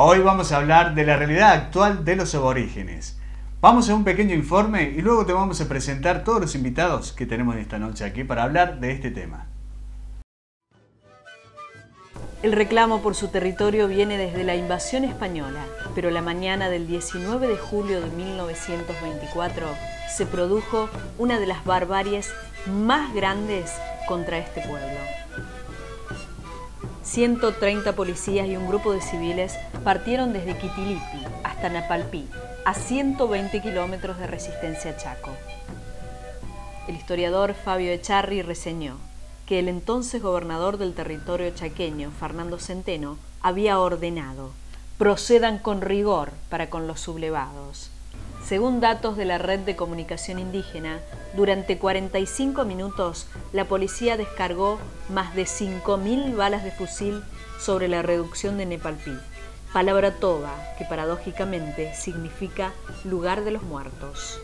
Hoy vamos a hablar de la realidad actual de los aborígenes. Vamos a un pequeño informe y luego te vamos a presentar todos los invitados que tenemos esta noche aquí para hablar de este tema. El reclamo por su territorio viene desde la invasión española, pero la mañana del 19 de julio de 1924 se produjo una de las barbaries más grandes contra este pueblo. 130 policías y un grupo de civiles partieron desde Quitilipi hasta Napalpí, a 120 kilómetros de Resistencia Chaco. El historiador Fabio Echarri reseñó que el entonces gobernador del territorio chaqueño, Fernando Centeno, había ordenado: procedan con rigor para con los sublevados. Según datos de la Red de Comunicación Indígena, durante 45 minutos la policía descargó más de 5.000 balas de fusil sobre la reducción de Napalpí, palabra toba que paradójicamente significa lugar de los muertos.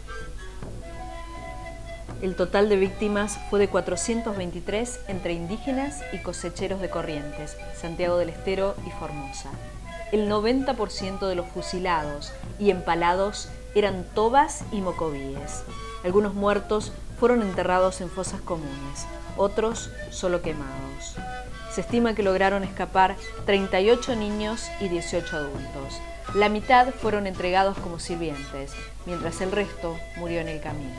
El total de víctimas fue de 423 entre indígenas y cosecheros de Corrientes, Santiago del Estero y Formosa. El 90% de los fusilados y empalados eran tobas y mocovíes. Algunos muertos fueron enterrados en fosas comunes, otros solo quemados. Se estima que lograron escapar 38 niños y 18 adultos. La mitad fueron entregados como sirvientes, mientras el resto murió en el camino.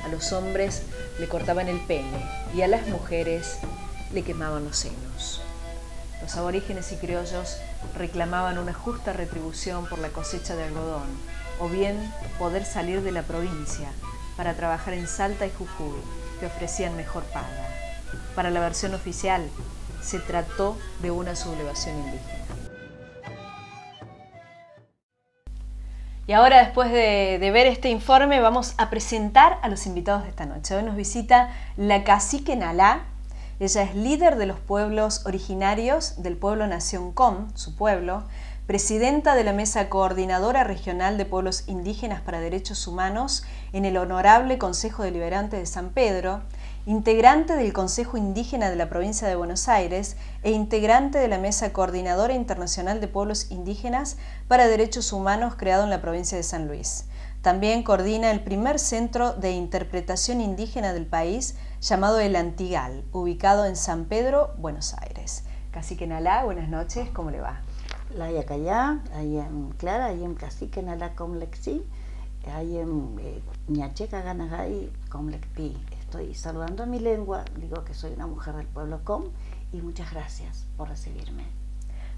A los hombres le cortaban el pene y a las mujeres le quemaban los senos. Los aborígenes y criollos reclamaban una justa retribución por la cosecha de algodón, o bien poder salir de la provincia para trabajar en Salta y Jujuy, que ofrecían mejor paga. Para la versión oficial, se trató de una sublevación indígena. Y ahora, después de ver este informe, vamos a presentar a los invitados de esta noche. Hoy nos visita la cacique Nalá. Ella es líder de los pueblos originarios del pueblo Nación Com, su pueblo, presidenta de la Mesa Coordinadora Regional de Pueblos Indígenas para Derechos Humanos en el Honorable Consejo Deliberante de San Pedro, integrante del Consejo Indígena de la Provincia de Buenos Aires e integrante de la Mesa Coordinadora Internacional de Pueblos Indígenas para Derechos Humanos creado en la provincia de San Luis. También coordina el primer centro de interpretación indígena del país, llamado El Antigal, ubicado en San Pedro, Buenos Aires. Cacique Nalá, buenas noches, ¿cómo le va? La Yacayá, ahí en Clara, ahí en Cacique Nalá Comlexi, ahí en Ñacheca Ganagay Comlexpi. Estoy saludando en mi lengua, digo que soy una mujer del pueblo Com y muchas gracias por recibirme.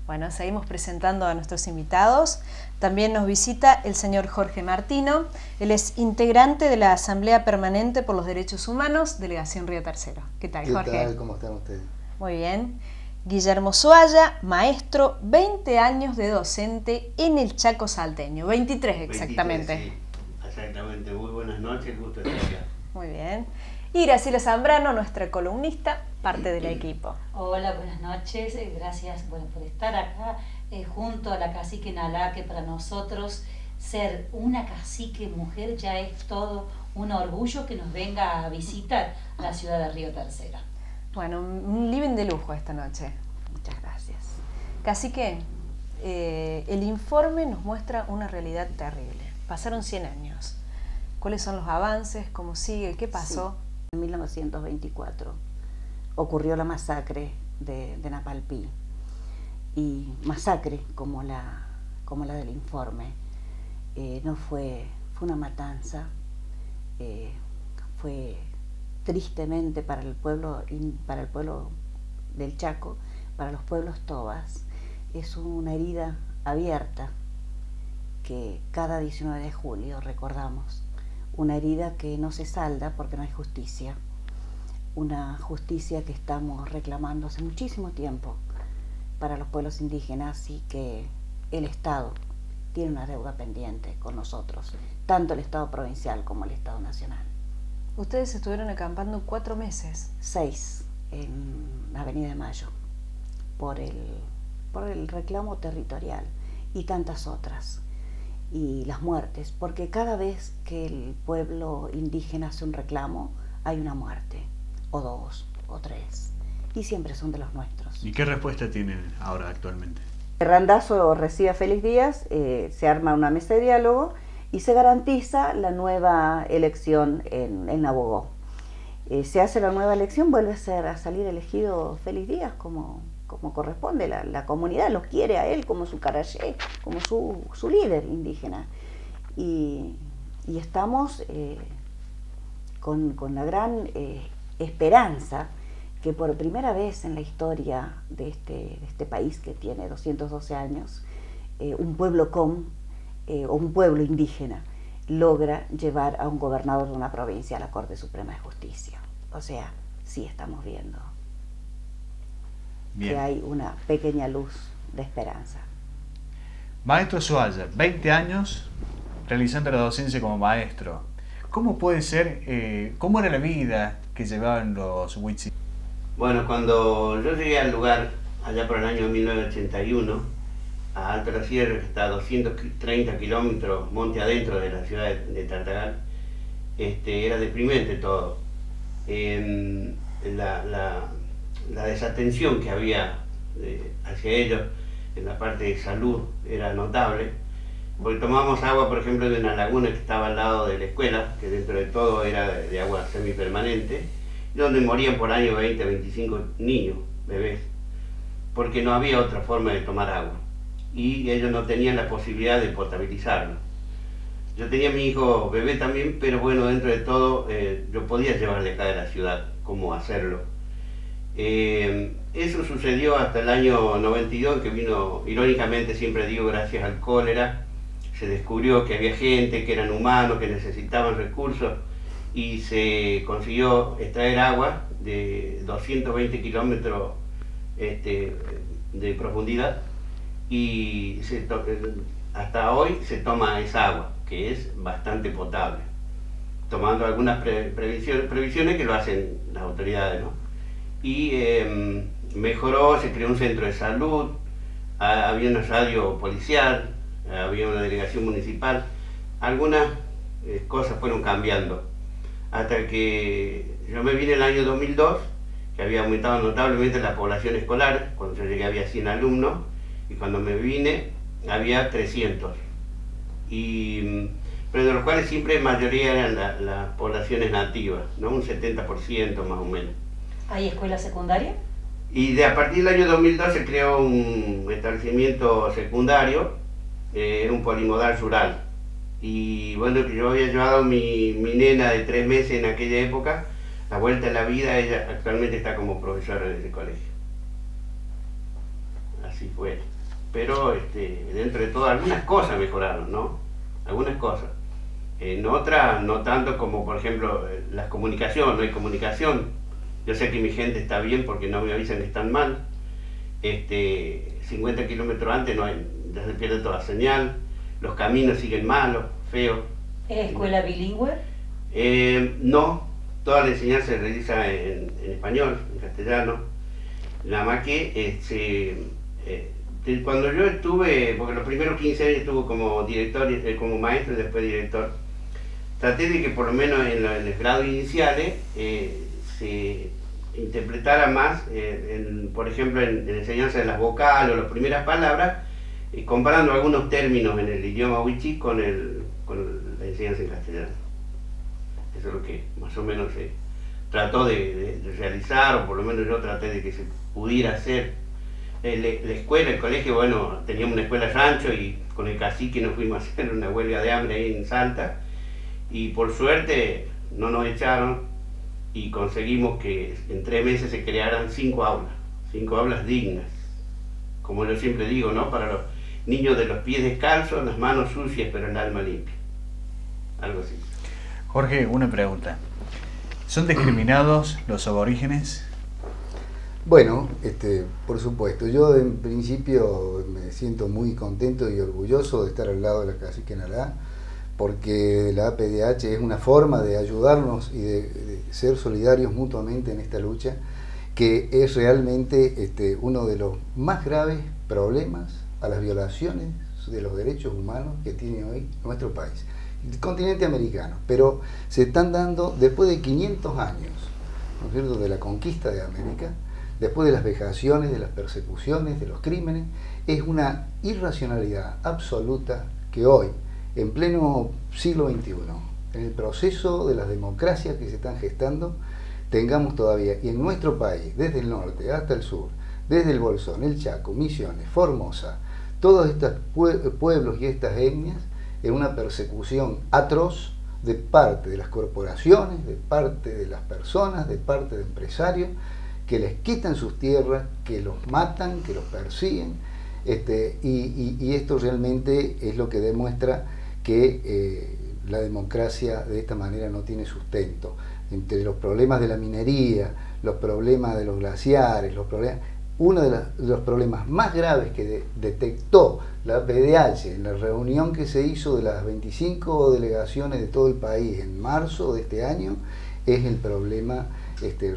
Bueno, seguimos presentando a nuestros invitados. También nos visita el señor Jorge Martino. Él es integrante de la Asamblea Permanente por los Derechos Humanos, Delegación Río Tercero. ¿Qué tal, Jorge? ¿Qué tal? ¿Cómo están ustedes? Muy bien. Guillermo Zoalla, maestro, 20 años de docente en el Chaco salteño. 23 exactamente. 23, sí, exactamente. Muy buenas noches, gusto estar acá. Muy bien. Y Graciela Zambrano, nuestra columnista, parte del equipo. Hola, buenas noches, gracias por estar acá junto a la cacique Nalá, que para nosotros ser una cacique mujer ya es todo un orgullo que nos venga a visitar a la ciudad de Río Tercero. Bueno, un living de lujo esta noche. Muchas gracias. Cacique, el informe nos muestra una realidad terrible. Pasaron 100 años. ¿Cuáles son los avances? ¿Cómo sigue? ¿Qué pasó? Sí. En 1924 ocurrió la masacre de Napalpí, y masacre como la del informe. No fue una matanza, fue tristemente para el pueblo del Chaco, para los pueblos tobas, es una herida abierta que cada 19 de julio recordamos. Una herida que no se salda porque no hay justicia. Una justicia que estamos reclamando hace muchísimo tiempo para los pueblos indígenas y que el Estado tiene una deuda pendiente con nosotros, tanto el Estado provincial como el Estado nacional. Ustedes estuvieron acampando 4 meses. 6 en Avenida de Mayo por el reclamo territorial y tantas otras. Y las muertes, porque cada vez que el pueblo indígena hace un reclamo, hay una muerte, o 2, o 3. y siempre son de los nuestros. ¿Y qué respuesta tienen ahora actualmente? Randazzo recibe a Félix Díaz, se arma una mesa de diálogo y se garantiza la nueva elección en Nabogó. Se hace la nueva elección, vuelve a salir elegido Félix Díaz como corresponde. La comunidad lo quiere a él como su carayé, como su líder indígena. Y estamos con la gran esperanza que por primera vez en la historia de este país que tiene 212 años, un pueblo o un pueblo indígena logra llevar a un gobernador de una provincia a la Corte Suprema de Justicia. O sea, sí estamos viendo que hay una pequeña luz de esperanza. Maestro Zohaya, 20 años realizando la docencia como maestro. ¿Cómo puede ser, cómo era la vida que llevaban los huichí? Bueno, cuando yo llegué al lugar, allá por el año 1981, a Alto La Sierra, que está a 230 kilómetros monte adentro de la ciudad de Tartagal, era deprimente todo. La desatención que había hacia ellos en la parte de salud era notable, porque tomábamos agua, por ejemplo, de una laguna que estaba al lado de la escuela, que dentro de todo era de agua semipermanente, donde morían por año 20 a 25 niños, bebés, porque no había otra forma de tomar agua y ellos no tenían la posibilidad de potabilizarlo. Yo tenía a mi hijo bebé también, pero bueno, dentro de todo yo podía llevarle acá de la ciudad cómo hacerlo. Eso sucedió hasta el año 92, que vino, irónicamente siempre digo, gracias al cólera, se descubrió que había gente, que eran humanos, que necesitaban recursos, y se consiguió extraer agua de 220 kilómetros de profundidad, y hasta hoy se toma esa agua, que es bastante potable, tomando algunas previsiones que lo hacen las autoridades, ¿no? Y mejoró, se creó un centro de salud, había una radio policial, había una delegación municipal, algunas cosas fueron cambiando, hasta que yo me vine en el año 2002, que había aumentado notablemente la población escolar. Cuando yo llegué había 100 alumnos, y cuando me vine había 300, pero de los cuales siempre mayoría eran las poblaciones nativas, ¿no? Un 70% más o menos. ¿Hay escuela secundaria? Y a partir del año 2002 se creó un establecimiento secundario, un polimodal rural. Y bueno, que yo había llevado mi nena de 3 meses en aquella época, la vuelta a la vida, ella actualmente está como profesora en ese colegio. Así fue. Pero dentro de todo algunas cosas mejoraron, ¿no? Algunas cosas. En otras no tanto, como por ejemplo las comunicaciones, no hay comunicación. Yo sé que mi gente está bien porque no me avisan que están mal. 50 kilómetros antes ya se pierde toda señal. Los caminos siguen malos, feos. ¿Es escuela bilingüe? No, toda la enseñanza se realiza en español, en castellano. Nada más que cuando yo estuve, porque los primeros 15 años estuve como director, como maestro y después director, traté de que por lo menos en los grados iniciales se interpretara más, por ejemplo, en enseñanza de las vocales o las primeras palabras, comparando algunos términos en el idioma wichí con la enseñanza en castellano. Eso es lo que más o menos se trató de realizar, o por lo menos yo traté de que se pudiera hacer. La escuela, el colegio, bueno, teníamos una escuela rancho y con el cacique nos fuimos a hacer una huelga de hambre ahí en Salta, y por suerte no nos echaron y conseguimos que en 3 meses se crearan 5 aulas dignas, como yo siempre digo, ¿no? Para los niños de los pies descalzos, las manos sucias pero el alma limpia, algo así. Jorge, una pregunta. ¿Son discriminados los aborígenes? Bueno, por supuesto, yo en principio me siento muy contento y orgulloso de estar al lado de la cacique Nalá, porque la APDH es una forma de ayudarnos y de ser solidarios mutuamente en esta lucha, que es realmente uno de los más graves problemas a las violaciones de los derechos humanos que tiene hoy nuestro país, el continente americano, pero se están dando después de 500 años, ¿no es cierto?, de la conquista de América. después de las vejaciones, de las persecuciones, de los crímenes, es una irracionalidad absoluta que hoy, en pleno siglo XXI, en el proceso de las democracias que se están gestando, tengamos todavía, y en nuestro país, desde el norte hasta el sur, desde el Bolsón, el Chaco, Misiones, Formosa, todos estos pueblos y estas etnias, en una persecución atroz de parte de las corporaciones, de parte de las personas, de parte de empresarios, que les quitan sus tierras, que los matan, que los persiguen, y esto realmente es lo que demuestra que la democracia de esta manera no tiene sustento. Entre los problemas de la minería, los problemas de los glaciares, uno de los problemas más graves que detectó la PDH en la reunión que se hizo de las 25 delegaciones de todo el país en marzo de este año, es el problema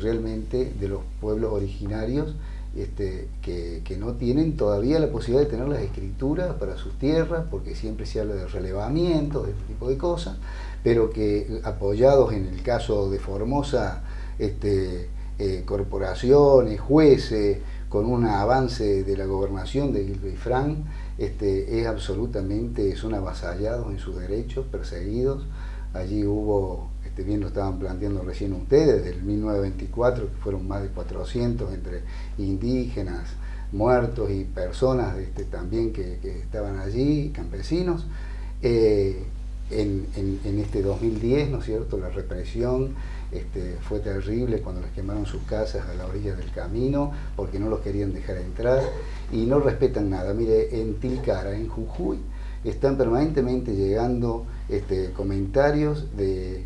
realmente de los pueblos originarios que no tienen todavía la posibilidad de tener las escrituras para sus tierras, porque siempre se habla de relevamientos, de este tipo de cosas, pero que apoyados en el caso de Formosa, corporaciones, jueces, con un avance de la gobernación de Guilfrán, son avasallados en sus derechos, perseguidos. Allí hubo, bien lo estaban planteando recién ustedes, desde el 1924, que fueron más de 400 entre indígenas, muertos y personas también que estaban allí, campesinos. En este 2010, ¿no es cierto?, la represión fue terrible cuando les quemaron sus casas a la orilla del camino porque no los querían dejar entrar y no respetan nada. Mire, en Tilcara, en Jujuy, están permanentemente llegando comentarios de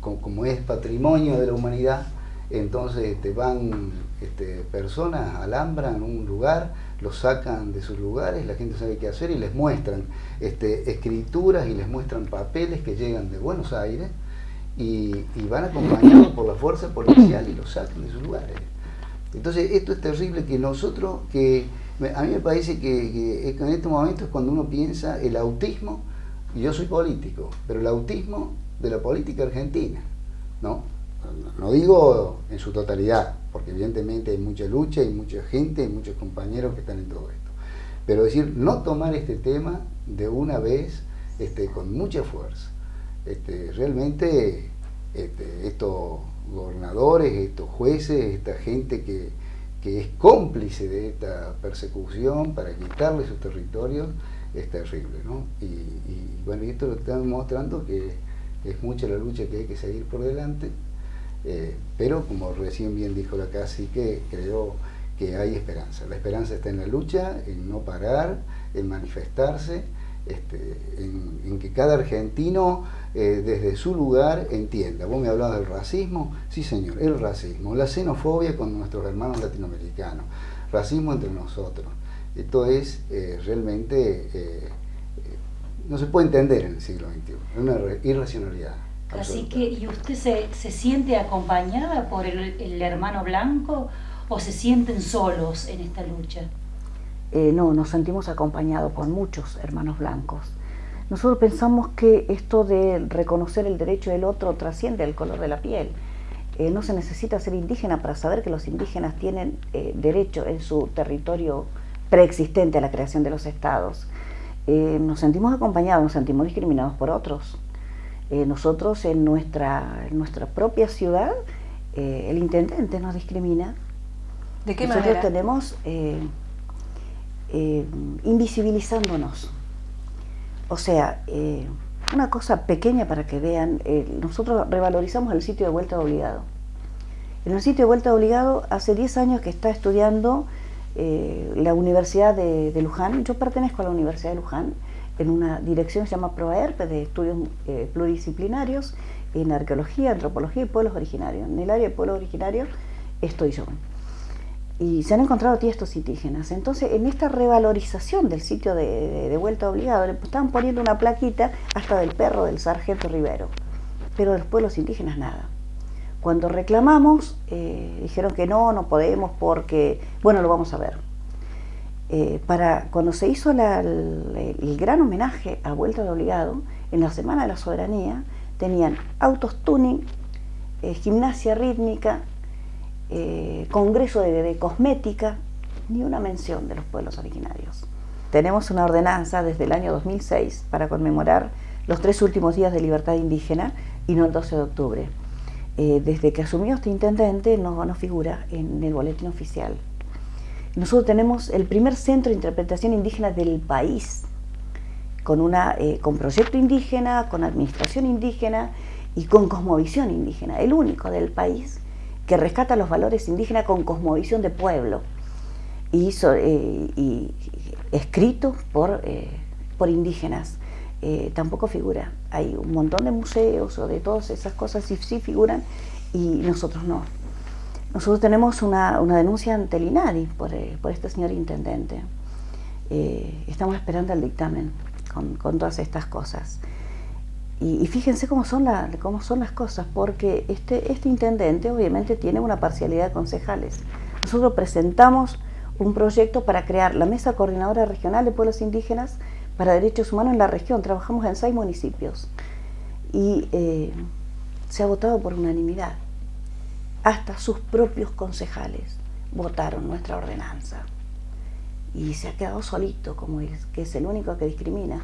como es patrimonio de la humanidad. Entonces van personas, alambran un lugar, los sacan de sus lugares, la gente sabe qué hacer y les muestran escrituras y les muestran papeles que llegan de Buenos Aires y van acompañados por la fuerza policial y los sacan de sus lugares. Entonces esto es terrible, que nosotros, a mí me parece que en este momento es cuando uno piensa el autismo, y yo soy político, pero el autismo de la política argentina, ¿no? No digo en su totalidad, porque evidentemente hay mucha lucha, hay mucha gente, hay muchos compañeros que están en todo esto. Pero decir, no tomar este tema de una vez con mucha fuerza. Realmente estos gobernadores, estos jueces, esta gente que es cómplice de esta persecución para quitarle sus territorios, es terrible, ¿no? Y bueno, y esto lo estamos mostrando que es mucha la lucha que hay que seguir por delante. Pero como recién bien dijo la cacique, creo que hay esperanza. La esperanza está en la lucha, en no parar, en manifestarse, en que cada argentino desde su lugar entienda. Vos me hablabas del racismo, sí señor, el racismo, la xenofobia con nuestros hermanos latinoamericanos, racismo entre nosotros. Esto es realmente, no se puede entender en el siglo XXI, es una irracionalidad. Así que, ¿y usted se siente acompañada por el hermano blanco o se sienten solos en esta lucha? No, nos sentimos acompañados por muchos hermanos blancos. Nosotros pensamos que esto de reconocer el derecho del otro trasciende el color de la piel. No se necesita ser indígena para saber que los indígenas tienen derecho en su territorio preexistente a la creación de los estados. Nos sentimos acompañados, nos sentimos discriminados por otros. Nosotros en nuestra propia ciudad, el intendente nos discrimina. ¿De qué Nosotros manera? tenemos invisibilizándonos. O sea, una cosa pequeña para que vean, nosotros revalorizamos el sitio de vuelta de obligado. En el sitio de vuelta de obligado hace 10 años que está estudiando la Universidad de Luján. Yo pertenezco a la Universidad de Luján en una dirección que se llama PROAERP, de estudios pluridisciplinarios en arqueología, antropología y pueblos originarios. En el área de pueblos originarios estoy yo. Y se han encontrado tiestos indígenas. Entonces, en esta revalorización del sitio de vuelta obligado, le estaban poniendo una plaquita hasta del perro del sargento Rivero, pero de los pueblos indígenas nada. Cuando reclamamos, dijeron que no podemos porque, bueno, lo vamos a ver. Cuando se hizo el gran homenaje a Vuelta de Obligado, en la Semana de la Soberanía, tenían autos tuning, gimnasia rítmica, congreso de cosmética, ni una mención de los pueblos originarios. Tenemos una ordenanza desde el año 2006 para conmemorar los 3 últimos días de libertad indígena y no el 12 de octubre. Desde que asumió este intendente no figura en el boletín oficial. Nosotros tenemos el primer centro de interpretación indígena del país, con proyecto indígena, con administración indígena y con cosmovisión indígena, el único del país que rescata los valores indígenas con cosmovisión de pueblo y escrito por indígenas. Tampoco figura. Hay un montón de museos o de todas esas cosas sí figuran y nosotros no. Nosotros tenemos una denuncia ante el INADI por este señor intendente. Estamos esperando el dictamen con todas estas cosas. Y fíjense cómo son las cosas, porque este intendente obviamente tiene una parcialidad de concejales. Nosotros presentamos un proyecto para crear la Mesa Coordinadora Regional de Pueblos Indígenas para Derechos Humanos en la región. Trabajamos en 6 municipios y se ha votado por unanimidad. Hasta sus propios concejales votaron nuestra ordenanza y se ha quedado solito, que es el único que discrimina.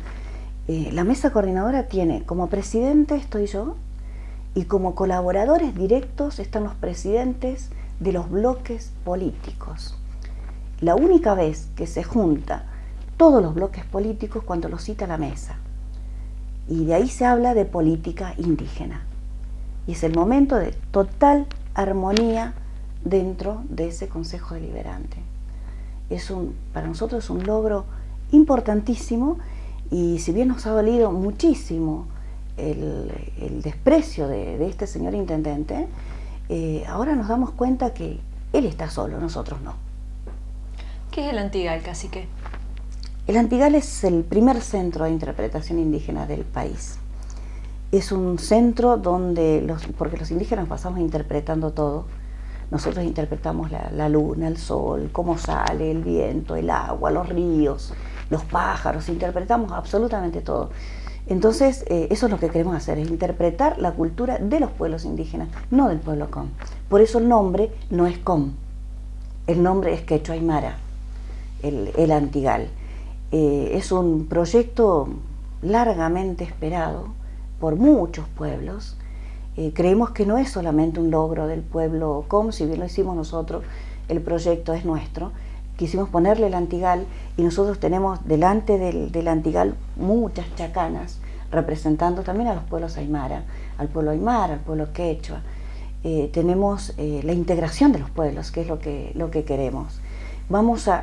La Mesa Coordinadora tiene como presidente estoy yo y como colaboradores directos están los presidentes de los bloques políticos. La única vez que se junta todos los bloques políticos cuando los cita la mesa. Y de ahí se habla de política indígena. Y es el momento de total armonía dentro de ese Consejo Deliberante. Para nosotros es un logro importantísimo y si bien nos ha dolido muchísimo el desprecio de este señor intendente, ahora nos damos cuenta que él está solo, nosotros no. ¿Qué es el Antigal, cacique? El Antigal es el primer centro de interpretación indígena del país. Es un centro porque los indígenas pasamos interpretando todo. Nosotros interpretamos la luna, el sol, cómo sale, el viento, el agua, los ríos, los pájaros, interpretamos absolutamente todo. Entonces, eso es lo que queremos hacer, es interpretar la cultura de los pueblos indígenas, no del pueblo com. Por eso el nombre no es com, el nombre es quechua aymara, el Antigal. Es un proyecto largamente esperado por muchos pueblos. Creemos que no es solamente un logro del pueblo com, si bien lo hicimos nosotros, el proyecto es nuestro. Quisimos ponerle el Antigal y nosotros tenemos delante del Antigal muchas chacanas representando también a los pueblos aymara, al pueblo quechua. Tenemos la integración de los pueblos, que es lo que queremos.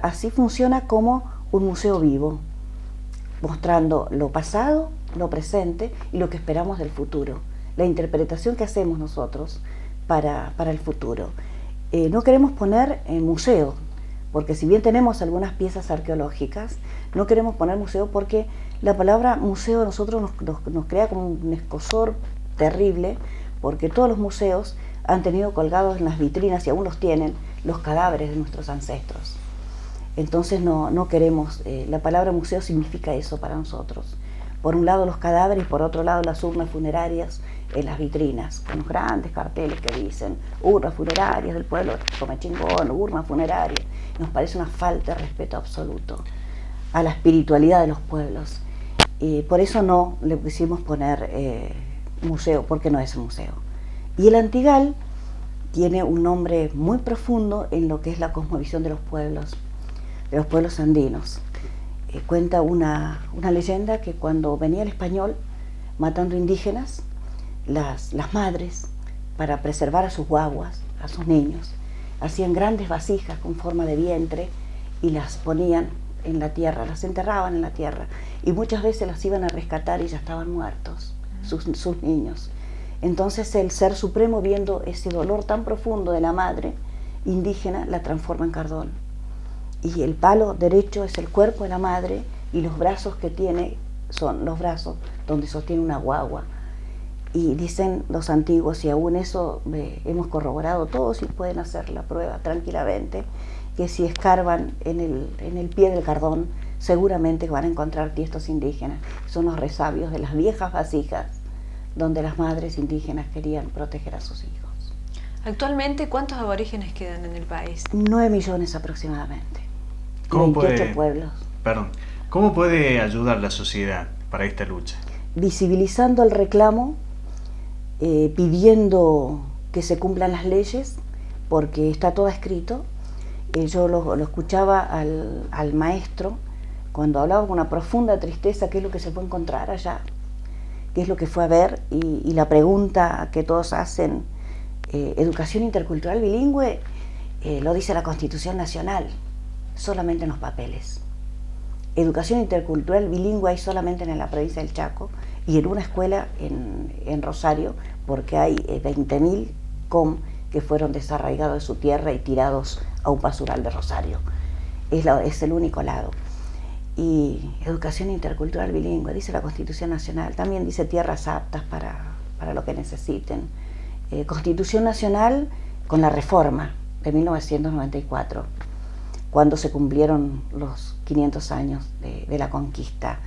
Así funciona como un museo vivo, mostrando lo pasado, lo presente y lo que esperamos del futuro, la interpretación que hacemos nosotros para el futuro. No queremos poner museo, porque si bien tenemos algunas piezas arqueológicas, no queremos poner museo porque la palabra museo a nosotros nos crea como un escozor terrible, porque todos los museos han tenido colgados en las vitrinas, y aún los tienen, los cadáveres de nuestros ancestros. Entonces no queremos, la palabra museo significa eso para nosotros. Por un lado los cadáveres y por otro lado las urnas funerarias en las vitrinas, con los grandes carteles que dicen urnas funerarias del pueblo Comechingón, urnas funerarias. Nos parece una falta de respeto absoluto a la espiritualidad de los pueblos. Y por eso no le quisimos poner museo, porque no es un museo. Y el Antigal tiene un nombre muy profundo en lo que es la cosmovisión de los pueblos andinos. Cuenta una leyenda que cuando venía el español matando indígenas, las madres, para preservar a sus guaguas, a sus niños, hacían grandes vasijas con forma de vientre y las ponían en la tierra, las enterraban en la tierra, y muchas veces las iban a rescatar y ya estaban muertos, sus niños. Entonces el Ser Supremo, viendo ese dolor tan profundo de la madre indígena, la transforma en cardón. Y el palo derecho es el cuerpo de la madre y los brazos que tiene son los brazos donde sostiene una guagua. Y dicen los antiguos, y aún eso hemos corroborado todos y pueden hacer la prueba tranquilamente, que si escarban en el pie del cardón, seguramente van a encontrar tiestos indígenas. Son los resabios de las viejas vasijas donde las madres indígenas querían proteger a sus hijos. Actualmente, ¿cuántos aborígenes quedan en el país? 9 millones aproximadamente. ¿Cómo 28 pueblos. ¿Cómo puede ayudar la sociedad para esta lucha? Visibilizando el reclamo, pidiendo que se cumplan las leyes, porque está todo escrito. Yo lo escuchaba al maestro cuando hablaba con una profunda tristeza qué es lo que se fue a encontrar allá, qué es lo que fue a ver, y la pregunta que todos hacen, educación intercultural bilingüe, lo dice la Constitución Nacional, solamente en los papeles. Educación intercultural bilingüe hay solamente en la provincia del Chaco y en una escuela en Rosario, porque hay 20.000 com que fueron desarraigados de su tierra y tirados a un basural de Rosario. Es el único lado. Y educación intercultural bilingüe, dice la Constitución Nacional, también dice tierras aptas para lo que necesiten. Constitución Nacional con la reforma de 1994, cuando se cumplieron los 500 años de la conquista.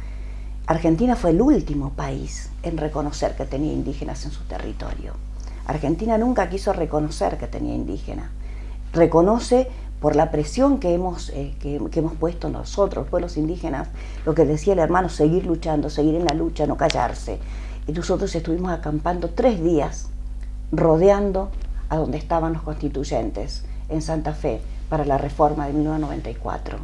Argentina fue el último país en reconocer que tenía indígenas en su territorio. Argentina nunca quiso reconocer que tenía indígenas. Reconoce por la presión que hemos puesto nosotros, pueblos indígenas, lo que decía el hermano, seguir luchando, seguir en la lucha, no callarse. Y nosotros estuvimos acampando 3 días, rodeando a donde estaban los constituyentes, en Santa Fe, para la reforma de 1994.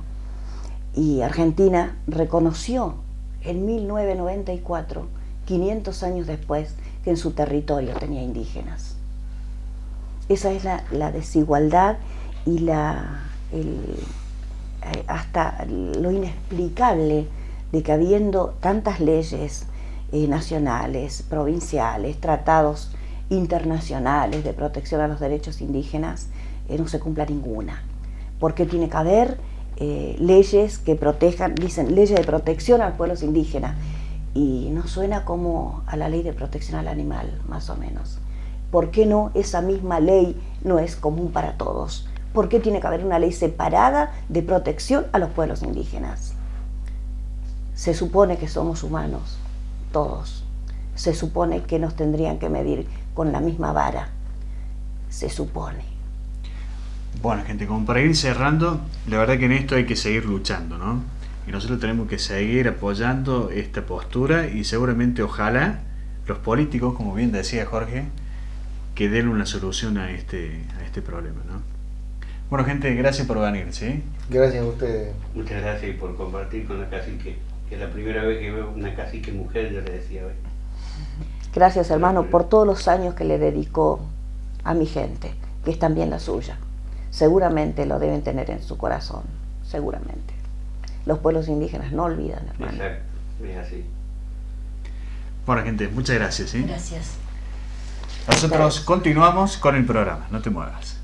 Y Argentina reconoció en 1994, 500 años después, que en su territorio tenía indígenas. Esa es la desigualdad y hasta lo inexplicable de que habiendo tantas leyes nacionales, provinciales, tratados internacionales de protección a los derechos indígenas, no se cumpla ninguna. Porque tiene que haber leyes que protejan, dicen leyes de protección a los pueblos indígenas, y nos suena como a la ley de protección al animal, más o menos. ¿Por qué no esa misma ley no es común para todos? ¿Por qué tiene que haber una ley separada de protección a los pueblos indígenas? Se supone que somos humanos, todos. Se supone que nos tendrían que medir con la misma vara. Se supone. Bueno, gente, como para ir cerrando, la verdad que en esto hay que seguir luchando, ¿no? Y nosotros tenemos que seguir apoyando esta postura y seguramente, ojalá, los políticos, como bien decía Jorge, que den una solución a este problema, ¿no? Bueno, gente, gracias por venir, ¿sí? Gracias a ustedes. Muchas gracias por compartir con la cacique, que es la primera vez que veo una cacique mujer, yo le decía hoy. Gracias, hermano, por todos los años que le dedicó a mi gente, que es también la suya. Seguramente lo deben tener en su corazón, seguramente. Los pueblos indígenas no olvidan, hermano. Exacto, es así. Bueno, gente, muchas gracias, ¿sí? Gracias. Nosotros continuamos con el programa, no te muevas.